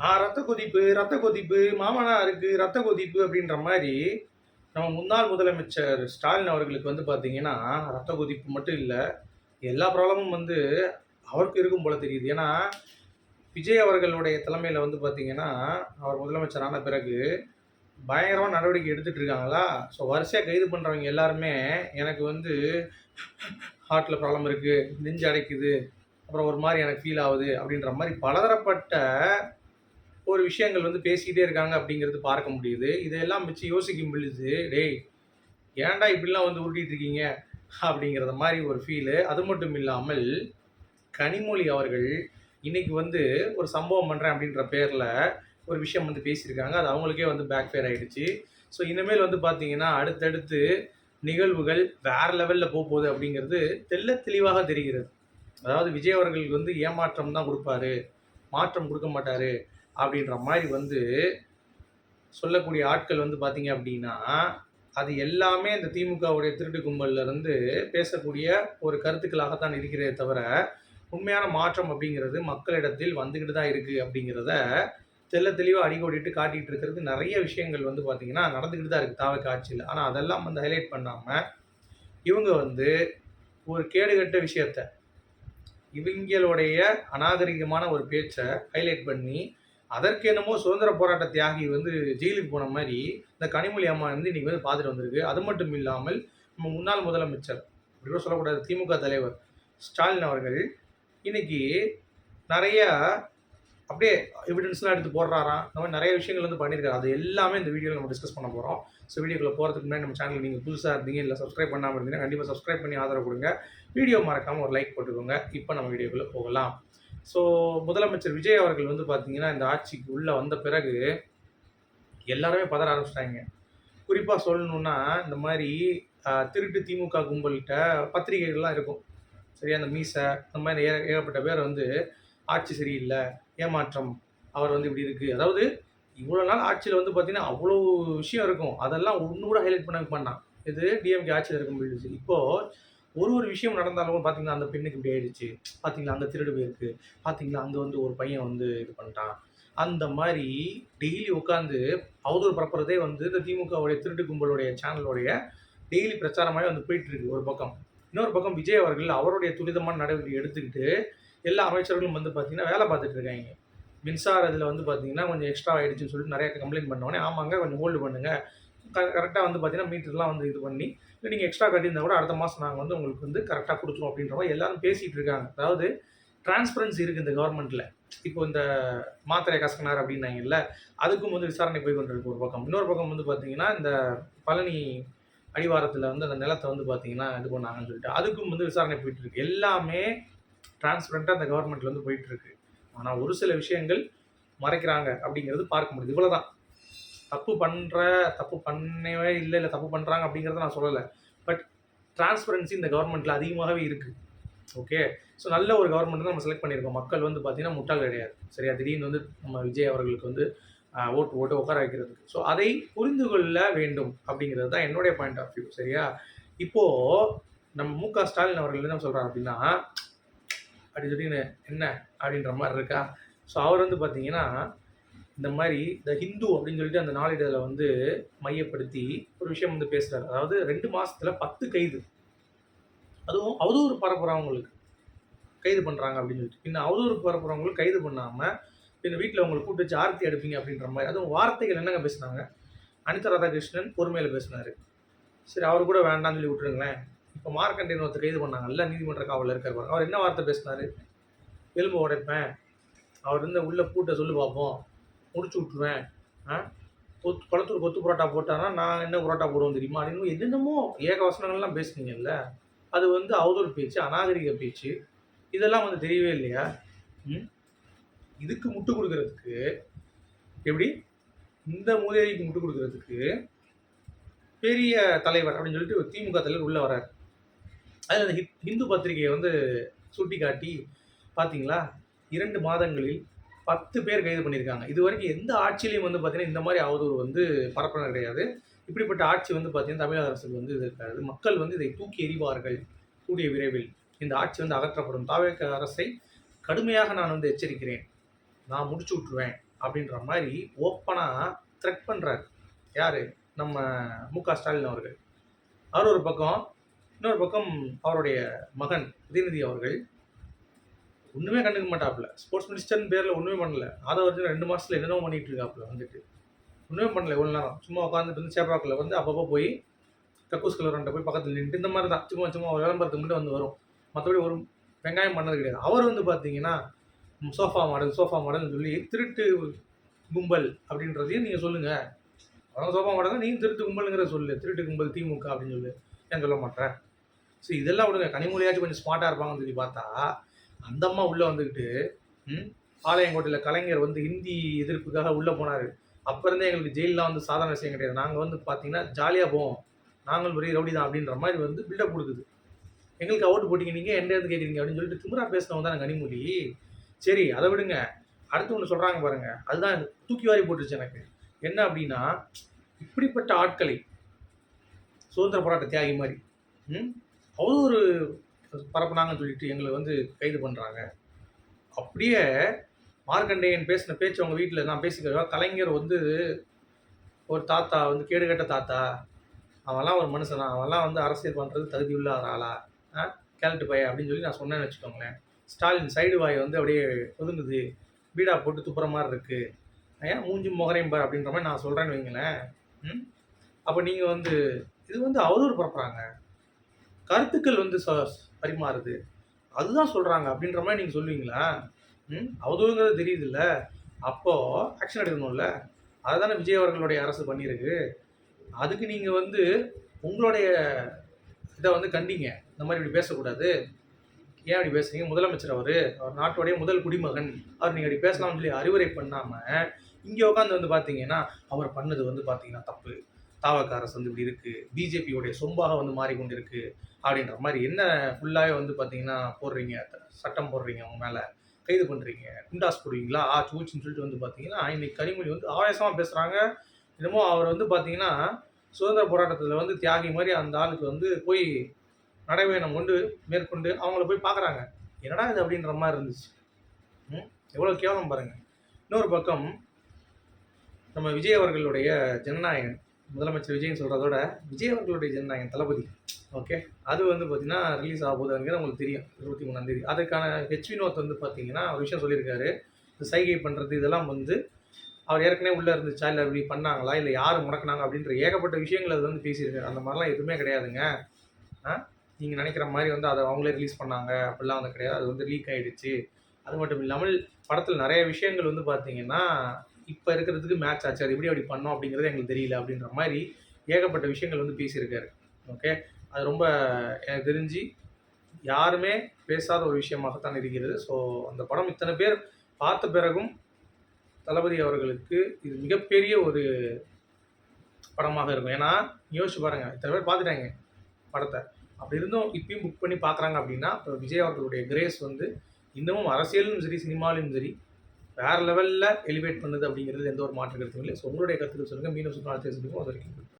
ரத்த கொதிப்பு, ரத்த கொதிப்பு, மாமனாருக்கு ரத்த கொதிப்பு அப்படின்ற மாரி, நம்ம முன்னாள் முதலமைச்சர் ஸ்டாலின் அவர்களுக்கு வந்து பார்த்தீங்கன்னா, ரத்த கொதிப்பு மட்டும் இல்ல, எல்லா ப்ராப்ளமும் வந்து அவருக்கு இருக்கும் போல தெரியுது. ஏன்னா, விஜய் அவர்களுடைய தலைமையில வந்து பார்த்தீங்கன்னா, அவர் முதலமைச்சர் ஆன பிறகு பயங்கரமா நடவடிக்கை எடுத்துட்டு இருக்காங்களா, ஸோ வரிசையா கைது பண்றவங்க எல்லாருமே, எனக்கு வந்து ஹார்ட்ல ப்ராப்ளம் இருக்கு, நெஞ்சு அடைக்குது, அப்புறம் ஒரு மாரி எனக்கு ஃபீல் ஆவுது அப்படின்ற மாரி பலதரப்பட்ட ஒரு விஷயங்கள் வந்து பேசிக்கிட்டே இருக்காங்க அப்படிங்கிறது பார்க்க முடியுது. இதையெல்லாம் வச்சு யோசிக்கும் பொழுது, "டேய் ஏன்டா இப்படிலாம் வந்து உருட்டிட்டு இருக்கீங்க?" அப்படிங்கிறத மாரி ஒரு ஃபீலு. அது மட்டும் இல்லாமல், கனிமொழி அவர்கள் இன்னைக்கு வந்து ஒரு சம்பவம் பண்றேன் அப்படின்ற பேர்ல ஒரு விஷயம் வந்து பேசியிருக்காங்க. அது அவங்களுக்கே வந்து பேக் ஃபயர் ஆயிடுச்சு. ஸோ இனிமேல் வந்து பார்த்தீங்கன்னா, அடுத்தடுத்து நிகழ்வுகள் வேற லெவல்ல போப்போது அப்படிங்கிறது தெள்ளத் தெளிவாக தெரிகிறது. அதாவது விஜய் அவர்கள் வந்து ஏமாற்றம் தான் குடுப்பாரு, மாற்றம் குடுக்க மாட்டாரு அப்படின்ற மாரி வந்து சொல்லக்கூடிய ஆட்கள் வந்து பார்த்தீங்க அப்படின்னா, அது எல்லாமே இந்த திமுகவுடைய திருட்டு கும்பல்ல இருந்து பேசக்கூடிய ஒரு கருத்துக்களாகத்தான் இருக்கிறதே தவிர, உண்மையான மாற்றம் அப்படிங்கிறது மக்களிடத்தில் வந்துகிட்டு தான் இருக்கு அப்படிங்கிறத தெள்ளத் தெளிவா அடிக்கோடிட்டு காட்டிட்டு இருக்கிறது நெறைய விஷயங்கள் வந்து பார்த்தீங்கன்னா, நடந்துகிட்டு தான் இருக்கு தாவேக்கா ஆட்சியில. ஆனா அதெல்லாம் வந்து ஹைலைட் பண்ணாம, இவங்க வந்து ஒரு கேடுகெட்ட விஷயத்த, இவிங்களுடைய அநாகரிகமான ஒரு பேச்ச ஹைலைட் பண்ணி, அதற்கு என்னமோ சுதந்திர போராட்ட தியாகி வந்து ஜெயிலுக்கு போன மாரி, இந்த கனிமொழி அம்மா வந்து இன்னைக்கு வந்து பார்த்துட்டு வந்திருக்கு. அது மட்டும் இல்லாமல், நம்ம முன்னாள் முதலமைச்சர், அப்படி கூட சொல்லக்கூடாது, திமுக தலைவர் ஸ்டாலின் அவர்கள் இன்னைக்கு நெறைய அப்படியே எவிடன்ஸ்லாம் எடுத்து போடுறாராம். இந்த மாரி நெறைய விஷயங்கள் வந்து பண்ணியிருக்காரு. அது எல்லாமே இந்த வீடியோல நம்ம டிஸ்கஸ் பண்ண போறோம். ஸோ வீடியோக்குள்ள போறதுக்கு முன்னாடி நம்ம சேனல் நீங்க புதுசா இருந்தீங்க, இல்ல சப்ஸ்கிரைப் பண்ணாம இருந்தீங்கன்னா, கண்டிப்பா சப்ஸ்கிரைப் பண்ணி ஆதரவு குடுங்க. வீடியோ மறக்காம ஒரு லைக் போட்டுக்கோங்க. இப்ப நம்ம வீடியோக்குள்ள போகலாம். ஸோ முதலமைச்சர் விஜய் அவர்கள் வந்து பார்த்தீங்கன்னா, இந்த ஆட்சிக்கு உள்ள வந்த பிறகு எல்லாருமே பதற ஆரம்பிச்சுட்டாய்ங்க. குறிப்பா சொல்லணும்னா, இந்த மாரி திருட்டு திமுக கும்பல்ட்ட பத்திரிகைகள்லாம் இருக்கும். சரியா? அந்த மீச, இந்த மாரி ஏகப்பட்ட பேர் வந்து ஆட்சி சரியில்ல, ஏமாற்றம், அவர் வந்து இப்படி இருக்கு. அதாவது இவ்வளோ நாள் ஆட்சியில வந்து பார்த்தீங்கன்னா, அவ்வளோ விஷயம் இருக்கும். அதெல்லாம் ஒண்ணு கூட ஹைலைட் பண்ண மாட்டான். இது டிஎம்கே ஆட்சியில இருக்கும் பொழுது. இப்போ ஒரு விஷயம் நடந்தாலும் பார்த்தீங்கன்னா, அந்த பெண்ணுக்கு இப்படி ஆயிடுச்சு. பார்த்தீங்களா, அங்க திருடு போயிருக்கு. பார்த்தீங்களா, அங்க வந்து ஒரு பையன் வந்து இது பண்ணிட்டான். அந்த மாரி டெய்லி உட்காந்து அவதூறு பரப்புறதே வந்து இந்த திமுகவுடைய திருட்டு கும்பலுடைய சேனலுடைய டெய்லி பிரச்சாரமாவே வந்து போயிட்டு இருக்கு ஒரு பக்கம். இன்னொரு பக்கம் விஜய் அவர்கள் அவருடைய துரிதமான நடவடிக்கை எடுத்துக்கிட்டு, எல்லா அமைச்சர்களும் வந்து பார்த்தீங்கன்னா, வேலை பார்த்துட்டு இருக்காய்ங்க. மின்சார இதில வந்து பார்த்தீங்கன்னா, கொஞ்சம் எக்ஸ்ட்ரா ஆயிடுச்சுன்னு சொல்லிட்டு நெறைய கம்ப்ளைண்ட் பண்ண உடனே, ஆமாங்க கொஞ்சம் ஹோல்டு பண்ணுங்க. கரெக்ட்டா வந்து பார்த்தீங்கன்னா, மீட்டர்லாம் வந்து இது பண்ணி, இல்ல நீங்க எக்ஸ்ட்ரா கட்டியிருந்தா கூட அடுத்த மாசம் நாங்க வந்து உங்களுக்கு வந்து கரெக்ட்டா குடுத்துருவோம் அப்படின்ற மாரி எல்லாரும் பேசிட்டு இருக்காங்க. அதாவது டிரான்ஸ்பரன்சி இருக்கு இந்த கவர்மெண்ட்ல. இப்போ இந்த மாத்திரை கசக்குனார் அப்படின்னாங்கல்ல, அதுக்கும் வந்து விசாரணை போய் கொண்டிருக்கு ஒரு பக்கம். இன்னொரு பக்கம் வந்து பார்த்தீங்கன்னா, இந்த பழனி அடிவாரத்தில வந்து அந்த நிலத்த வந்து பார்த்தீங்கன்னா, இது பண்ணாங்கன்னு சொல்லிட்டு, அதுக்கும் வந்து விசாரணை போயிட்டு இருக்கு. எல்லாமே டிரான்ஸ்பரன்ட்டா இந்த கவர்மெண்ட்ல வந்து போயிட்டு இருக்கு. ஆனா ஒரு சில விஷயங்கள் மறைக்கிறாங்க அப்படிங்கிறது பார்க்க முடியுது. இவ்வளவுதான். தப்பு பண்ற, தப்பு பண்ணவே இல்ல, இல்ல தப்பு பண்றாங்க அப்படிங்கிறத நான் சொல்லல. பட் டிரான்ஸ்பரன்சி இந்த கவர்மெண்ட்ல அதிகமாகவே இருக்கு. ஓகே. ஸோ நல்ல ஒரு கவர்மெண்ட் தான் நம்ம செலக்ட் பண்ணியிருக்கோம். மக்கள் வந்து பார்த்தீங்கன்னா, முட்டாள் கிடையாது. சரியா? திடீர்னு வந்து நம்ம விஜய் அவர்களுக்கு வந்து ஓட்டு போட்டு உட்கார வைக்கிறதுக்கு. ஸோ அதை புரிந்து கொள்ள வேண்டும் அப்படிங்கிறது தான் என்னுடைய பாயிண்ட் ஆஃப் வியூ. சரியா? இப்போ நம்ம ஸ்டாலின் அவர்கள் என்ன சொல்றாரு அப்படின்னா, அப்படி திடீர்னு என்ன அப்படின்ற மாரி இருக்கா? ஸோ அவர் வந்து பார்த்தீங்கன்னா, இந்த மாரி த ஹிந்து அப்படின்னு சொல்லிட்டு அந்த நாளிதழ வந்து மையப்படுத்தி ஒரு விஷயம் வந்து பேசுறாரு. அதாவது 2 மாசத்துல 10 கைது. அதுவும் அவதூறு பரப்புறவங்களுக்கு கைது பண்றாங்க அப்படின்னு சொல்லிட்டு. பின்ன அவதூறு பரப்புறவங்களுக்கு கைது பண்ணாம, பின்ன வீட்ல உங்கள கூட்டு வச்சு ஆர்த்தி எடுப்பீங்க அப்படின்ற மாரி. அதுவும் வார்த்தைகள் என்னங்க பேசுனாங்க? அனிதா ராதாகிருஷ்ணன் பொறுமையில பேசினாரு. சரி அவரு கூட வேண்டாம்னு சொல்லி விட்டுருங்களேன். இப்ப மார்க்கண்டேயன் ஒருத்தர் கைது பண்ணாங்கல்ல, நீதிமன்ற காவல்ல இருக்காரு பாருங்க. அவர் என்ன வார்த்தை பேசினாரு? எலும்ப உடைப்பேன். அவர் வந்து உள்ள பூட்ட சொல்லு பார்ப்போம். முடிச்சு விட்டுருவேன். ஆ கொளத்தூர் கொத்து புரோட்டா போட்டான்னா, நான் என்ன புரோட்டா போடுவேன் தெரியுமா? அப்படின்னு என்னென்னமோ ஏகவசனங்கள்லாம் பேசுனீங்கல்ல. அது வந்து அவதூறு பேச்சு, அநாகரிக பேச்சு. இதெல்லாம் வந்து தெரியவே இல்லையா? ம். இதுக்கு முட்டு குடுக்குறதுக்கு எப்படி? இந்த மூதேவிக்கு முட்டு குடுக்குறதுக்கு பெரிய தலைவர் அப்படின்னு சொல்லிட்டு ஒரு திமுக தலைவர் உள்ள வராரு. அதுல அந்த ஹிந்து பத்திரிகைய வந்து சுட்டிக்காட்டி, பார்த்தீங்களா? 2 மாதங்களில் 10 பேர் கைது பண்ணியிருக்காங்க. இதுவரைக்கும் எந்த ஆட்சியிலயும் வந்து பார்த்தீங்கன்னா, இந்த மாரி அவதூறு வந்து பரப்புனது கிடையாது. இப்படிப்பட்ட ஆட்சி வந்து பார்த்தீங்கன்னா, தமிழக அரசுக்கு வந்து இது இருக்காது. மக்கள் வந்து இதை தூக்கி எறிவார்கள் கூடிய விரைவில். இந்த ஆட்சி வந்து அகற்றப்படும். தாவேக அரசை கடுமையாக நான் வந்து எச்சரிக்கிறேன். நான் முடிச்சு விட்டுருவேன் அப்படின்ற மாதிரி ஓப்பனாக த்ரெட் பண்ணுறாரு. யார்? நம்ம மு.க. ஸ்டாலின் அவர்கள். அவர் ஒரு பக்கம். இன்னொரு பக்கம் அவருடைய மகன் உதயநிதி அவர்கள் ஒன்றுமே கண்டுக்க மாட்டாப்புல. ஸ்போர்ட்ஸ் மினிஸ்டர்னு பேரில் ஒன்றுமே பண்ணல. ஆதவர்ஜுன் 2 மாதத்துல என்னென்னமோ பண்ணிட்டு இருக்காப்புல வந்துட்டு. ஒன்றுமே பண்ணல இவ்வளோ நேரம். சும்மா உட்காந்துட்டு வந்து சேப்பாக்கில் வந்து அப்பப்போ போய் கக்கூஸ் கலவரன்ட்ட போய் பக்கத்தில் நின்றுட்டு இந்த மாதிரி தான் சும்மா சும்மா விளம்பரத்துக்கு மட்டும் வந்து வரும். மற்றபடி ஒரு வெங்காயம் பண்ணது கிடையாது. அவர் வந்து பார்த்தீங்கன்னா சோஃபா மாடல்னு சொல்லி திருட்டு கும்பல் அப்படின்றதையும் நீங்கள் சொல்லுங்கள். அவங்க சோஃபா மாடல் நீங்கள் திருட்டு கும்பலுங்கிற சொல்லு. திருட்டு கும்பல் திமுக அப்படின்னு சொல்லு. ஏன் சொல்ல மாட்டேன்? ஸோ இதெல்லாம் விடுங்க. கனிமொழியாச்சும் கொஞ்சம் ஸ்மார்ட்டாக இருப்பாங்கன்னு சொல்லி பார்த்தா அந்த அம்மா உள்ளே வந்துக்கிட்டு பாளையங்கோட்டையில் கலைஞர் வந்து ஹிந்தி எதிர்ப்புக்காக உள்ளே போனார். அப்போ இருந்தே எங்களுக்கு ஜெயிலெலாம் வந்து சாதாரண விஷயம் கிடையாது. நாங்கள் வந்து பார்த்தீங்கன்னா ஜாலியாக போவோம். நாங்கள் பெரிய ரவுடி தான் அப்படின்ற மாதிரி வந்து பில்டப் கொடுக்குது. எங்களுக்கு ஓட்டு போட்டிங்க நீங்கள் என்ன இருந்து கேட்குறீங்க அப்படின்னு சொல்லிட்டு திமிரா பேசினவங்க தான் கனிமொழி. சரி அதை விடுங்க. அடுத்து ஒன்று சொல்கிறாங்க பாருங்கள். அதுதான் தூக்கி வாரி போட்டுருச்சு எனக்கு. என்ன அப்படின்னா இப்படிப்பட்ட ஆட்களை சுதந்திர போராட்ட தியாகி மாதிரி அவ்வளோ ஒரு பரப்புனாங்கன்னு சொல்லிட்டு எங்களை வந்து கைது பண்ணுறாங்க. அப்படியே மார்க்கண்டேயன் பேசின பேச்சு அவங்க வீட்டில் நான் பேசிக்கிறவா கலைஞர் வந்து ஒரு தாத்தா வந்து கேடுகட்ட தாத்தா, அவன்லாம் ஒரு மனுஷனா, அவன்லாம் வந்து அரசியல் பண்ணுறது தகுதி உள்ள ஒரு ஆளா, கேரட்டு பைய அப்படின்னு சொல்லி நான் சொன்னேன்னு வச்சுக்கோங்களேன். ஸ்டாலின் சைடு வாயை வந்து அப்படியே ஒதுங்குது, பீடா போட்டு துப்புற மாதிரி இருக்குது, ஏன் மூஞ்சி முகரையும் பார் அப்படின்ற மாதிரி நான் சொல்கிறேன்னு வைங்களேன். அப்போ நீங்கள் வந்து இது வந்து அவதூறு பரப்புகிறாங்க. கருத்துக்கள் வந்து பரிமாறுது, அதுதான் சொல்கிறாங்க அப்படின்ற மாதிரி நீங்கள் சொல்லுவீங்களா? அவதூறுங்கிறது தெரியுதுல்ல, அப்போது ஆக்ஷன் எடுக்கணும்ல. அதை தானே விஜய் அவர்களுடைய அரசு பண்ணியிருக்கு. அதுக்கு நீங்கள் வந்து உங்களுடைய இதை வந்து கண்டிங்க. இந்த மாதிரி இப்படி பேசக்கூடாது. ஏன் அப்படி பேசுறீங்க? முதலமைச்சர் அவர் நாட்டுடைய முதல் குடிமகன். அவர் நீங்கள் அப்படி பேசலாம்னு சொல்லி அறிவுரை பண்ணாமல் இங்கே உட்காந்து வந்து பார்த்தீங்கன்னா அவர் பண்ணது வந்து பார்த்தீங்கன்னா தப்பு. தாவக அரசு வந்து இப்படி இருக்குது, பிஜேபியோடைய சொம்பாக வந்து மாறிக்கொண்டு இருக்குது அப்படின்ற மாதிரி என்ன ஃபுல்லாகவே வந்து பார்த்தீங்கன்னா போடுறீங்க, சட்டம் போடுறீங்க, அவங்க மேலே கைது பண்ணுறீங்க, குண்டாஸ் போடுவீங்களா சூச்சின்னு சொல்லிட்டு வந்து பார்த்தீங்கன்னா இன்னைக்கு கனிமொழி வந்து ஆவேசமாக பேசுகிறாங்க. என்னமோ அவர் வந்து பார்த்தீங்கன்னா சுதந்திர போராட்டத்தில் வந்து தியாகி மாதிரி அந்த ஆளுக்கு வந்து போய் நடைபயணம் கொண்டு மேற்கொண்டு அவங்கள போய் பார்க்குறாங்க. என்னடா இது அப்படின்ற மாதிரி இருந்துச்சு. எவ்வளோ கேவலம் பாருங்கள். இன்னொரு பக்கம் நம்ம விஜய் அவர்களுடைய ஜனநாயகன், முதலமைச்சர் விஜய்னு சொல்கிறதோட விஜய் அவர்களுடைய ஜனநாயகன் தளபதி, ஓகே, அது வந்து பார்த்திங்கன்னா ரிலீஸ் ஆக போகுதுங்கிற உங்களுக்கு தெரியும் 23ஆம் தேதி. அதுக்கான வினோத் வந்து பார்த்திங்கன்னா ஒரு விஷயம் சொல்லியிருக்காரு. இந்த சைகை பண்ணுறது இதெல்லாம் வந்து அவர் ஏற்கனவே உள்ளே இருந்துச்சா, இல்லை இப்படி பண்ணாங்களா, இல்லை யார் முடக்கினாங்க அப்படின்ற ஏகப்பட்ட விஷயங்கள் அது வந்து பேசியிருக்காரு. அந்த மாதிரிலாம் எதுவுமே கிடையாதுங்க. நீங்கள் நினைக்கிற மாதிரி வந்து அதை அவங்களே ரிலீஸ் பண்ணாங்க அப்படிலாம் வந்து கிடையாது. அது வந்து லீக் ஆகிடுச்சு. அது மட்டும் இல்லாமல் படத்தில் நிறைய விஷயங்கள் வந்து பார்த்திங்கன்னா இப்போ இருக்கிறதுக்கு மேட்ச் ஆச்சு, அது எப்படி அப்படி பண்ணோம் அப்படிங்கிறது எங்களுக்கு தெரியல அப்படின்ற மாதிரி ஏகப்பட்ட விஷயங்கள் வந்து பேசியிருக்காரு. ஓகே, அது ரொம்ப எனக்கு தெரிஞ்சு யாருமே பேசாத ஒரு விஷயமாகத்தான் இருக்கிறது. ஸோ அந்த படம் இத்தனை பேர் பார்த்த பிறகும் தளபதி அவர்களுக்கு இது மிகப்பெரிய ஒரு படமாக இருக்கும். ஏன்னா யோசிச்சு பாருங்கள், இத்தனை பேர் பார்த்துட்டாங்க படத்தை. அப்படி இருந்தும் இப்பயும் புக் பண்ணி பார்க்குறாங்க அப்படின்னா இப்போ விஜய் அவர்களுடைய கிரேஸ் வந்து இன்னமும் அரசியலும் சரி சினிமாலையும் சரி வேறு லெவலில் எலிவேட் பண்ணுது அப்படிங்கிறது எந்த ஒரு மாற்று கருத்தும் இல்லை. ஸோ உங்களுடைய கருத்துக்கள் சொல்லுங்கள். மீண்டும் சுற்றுலா சொல்லுங்கள். அது வரைக்கும்